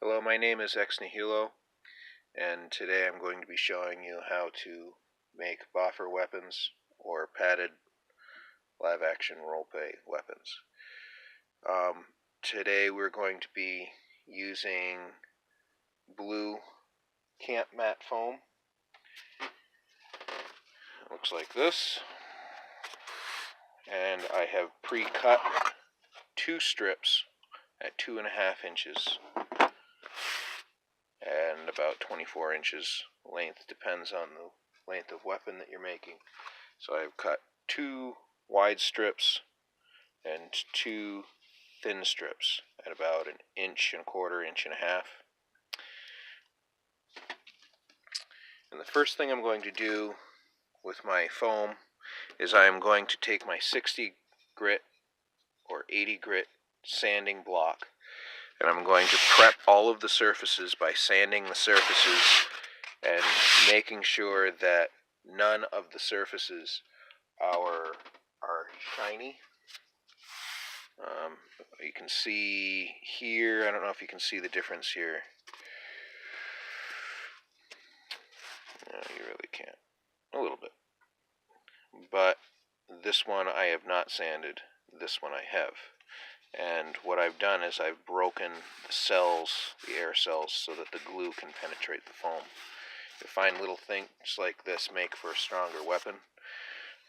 Hello, my name is Ex Nihilo, and today I'm going to be showing you how to make Boffer weapons or padded live-action role-play weapons. Today we're going to be using blue camp mat foam. It looks like this, and I have pre-cut 2 strips at 2.5 inches and about 24 inches length, depends on the length of weapon that you're making. So I've cut 2 wide strips and 2 thin strips at about 1.25 inches, 1.5 inches. And the first thing I'm going to do with my foam is I am going to take my 60 grit or 80 grit sanding block, and I'm going to prep all of the surfaces by sanding the surfaces and making sure that none of the surfaces are shiny. You can see here, I don't know if you can see the difference here. No, you really can't. A little bit. But this one I have not sanded, this one I have. And what I've done is I've broken the cells, the air cells, so that the glue can penetrate the foam. You'll find little things like this make for a stronger weapon.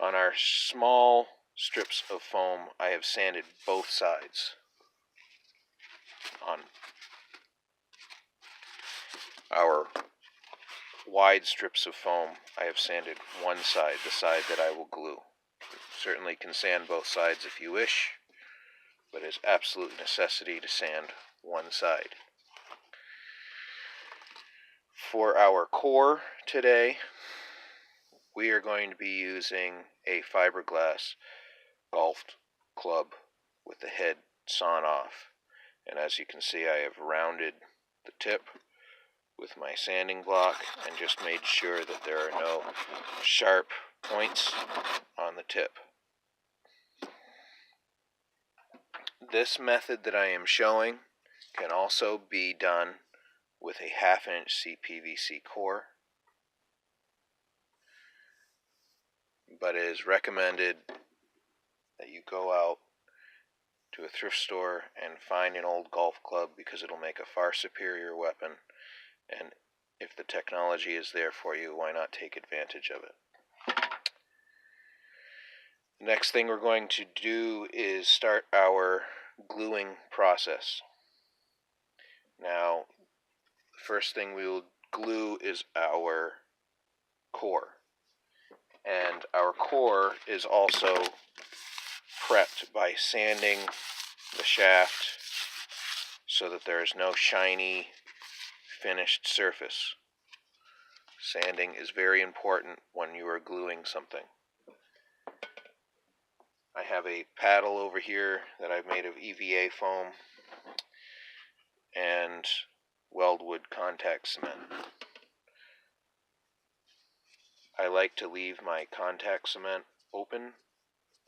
On our small strips of foam, I have sanded both sides. On our wide strips of foam, I have sanded one side, the side that I will glue. You certainly can sand both sides if you wish, but it is absolute necessity to sand one side. For our core today, we are going to be using a fiberglass golf club with the head sawn off. And as you can see, I have rounded the tip with my sanding block and just made sure that there are no sharp points on the tip. This method that I am showing can also be done with a 1/2 inch CPVC core, but it is recommended that you go out to a thrift store and find an old golf club, because it'll make a far superior weapon, and if the technology is there for you, why not take advantage of it? The next thing we're going to do is start our gluing process. Now, the first thing we will glue is our core. And our core is also prepped by sanding the shaft so that there is no shiny finished surface. Sanding is very important when you are gluing something. I have a paddle over here that I've made of EVA foam and weldwood contact cement. I like to leave my contact cement open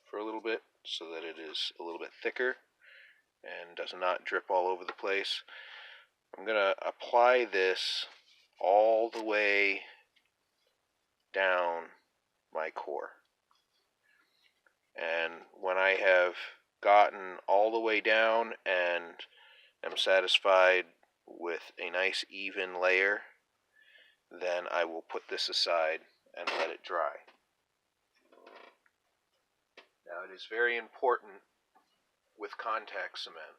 for a little bit so that it is a little bit thicker and does not drip all over the place. I'm going to apply this all the way down my core. And when I have gotten all the way down and am satisfied with a nice even layer, then I will put this aside and let it dry. Now, it is very important with contact cement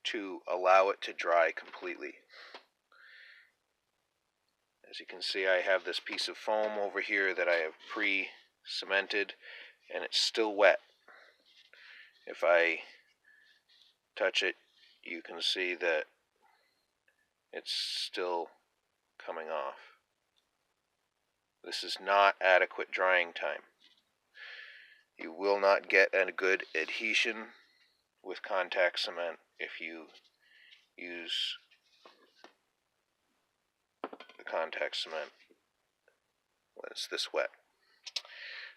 to allow it to dry completely. As you can see, I have this piece of foam over here that I have pre-cemented, and it's still wet. If I touch it, you can see that it's still coming off. This is not adequate drying time. You will not get a good adhesion with contact cement if you use the contact cement when it's this wet.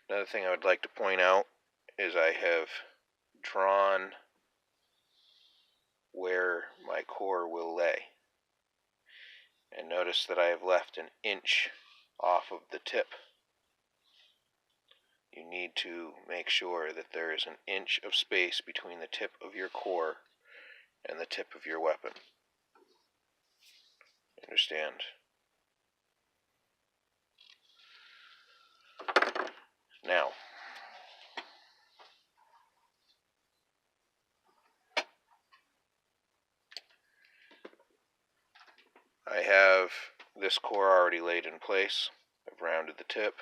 Another thing I would like to point out is I have drawn where my core will lay. notice that I have left an inch off of the tip. You need to make sure that there is an inch of space between the tip of your core and the tip of your weapon. Understand? Now, I have this core already laid in place. I've rounded the tip.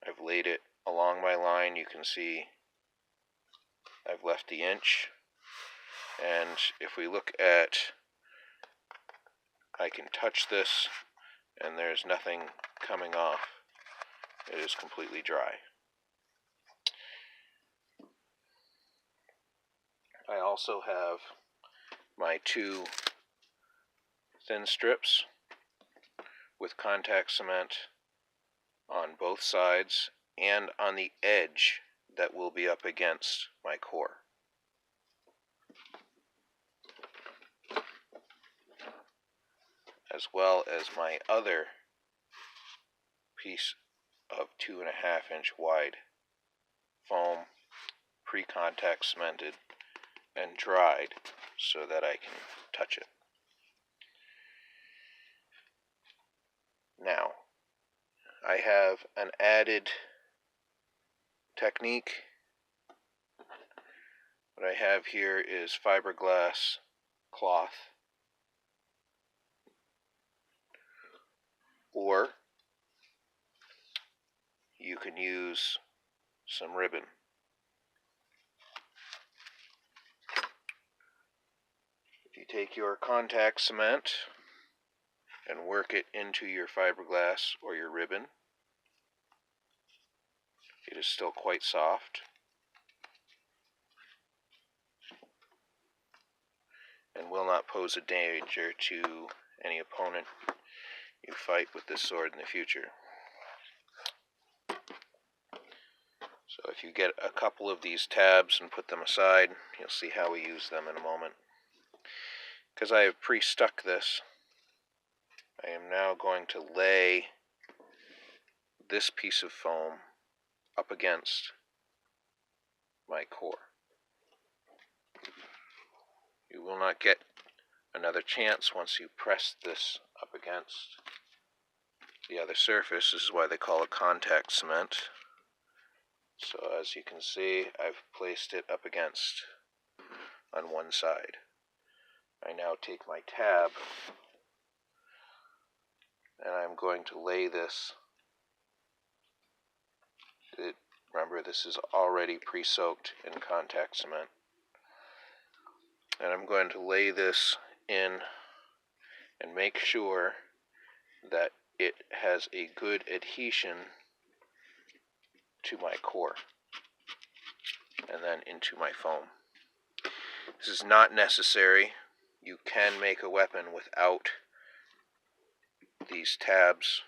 I've laid it along my line. You can see I've left the inch. And if we look at, I can touch this and there's nothing coming off. It is completely dry. I also have my 2 thin strips with contact cement on both sides and on the edge that will be up against my core. As well as my other piece of 2.5-inch wide foam, pre-contact cemented and dried so that I can touch it. Now, I have an added technique. What I have here is fiberglass cloth, or you can use some ribbon. If you take your contact cement and work it into your fiberglass or your ribbon, it is still quite soft and will not pose a danger to any opponent you fight with this sword in the future. So if you get a couple of these tabs and put them aside, you'll see how we use them in a moment. Because I have pre-stuck this, I am now going to lay this piece of foam up against my core. You will not get another chance once you press this up against the other surface. This is why they call it contact cement. So as you can see, I've placed it up against on one side. I now take my tab and I'm going to lay this. Remember, this is already pre-soaked in contact cement. And I'm going to lay this in and make sure that it has a good adhesion to my core and then into my foam. This is not necessary. You can make a weapon without these tabs,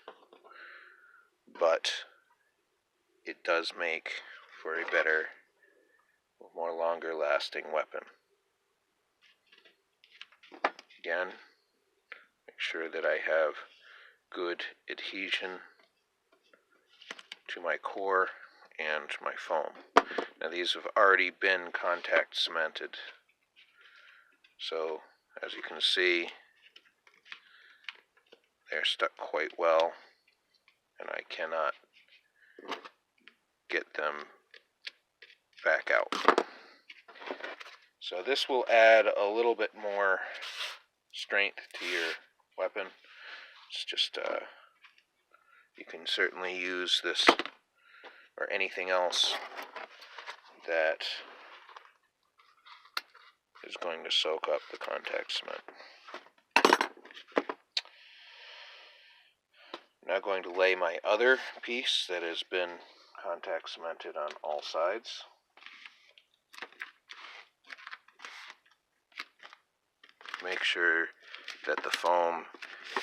but it does make for a better, more longer lasting weapon. Again, make sure that I have good adhesion to my core and my foam. Now these have already been contact cemented, so as you can see, they're stuck quite well and I cannot get them back out. So this will add a little bit more strength to your weapon. It's just, you can certainly use this or anything else that is going to soak up the contact cement. I'm now going to lay my other piece that has been contact cemented on all sides. Make sure that the foam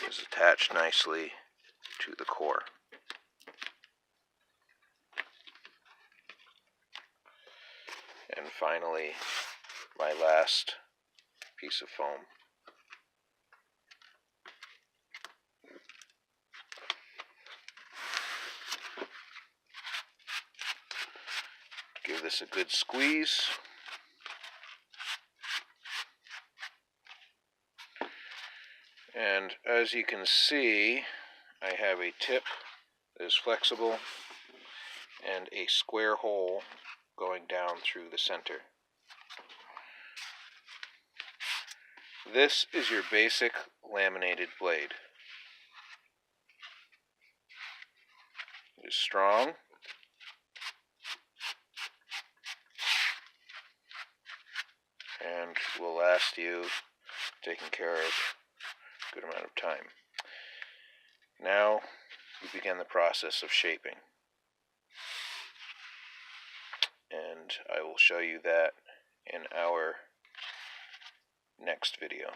is attached nicely to the core. And finally, my last piece of foam. Give this a good squeeze. And as you can see, I have a tip that is flexible and a square hole going down through the center. This is your basic laminated blade. It is strong and will last you taking care of a good amount of time. Now we begin the process of shaping, and I will show you that in our next video.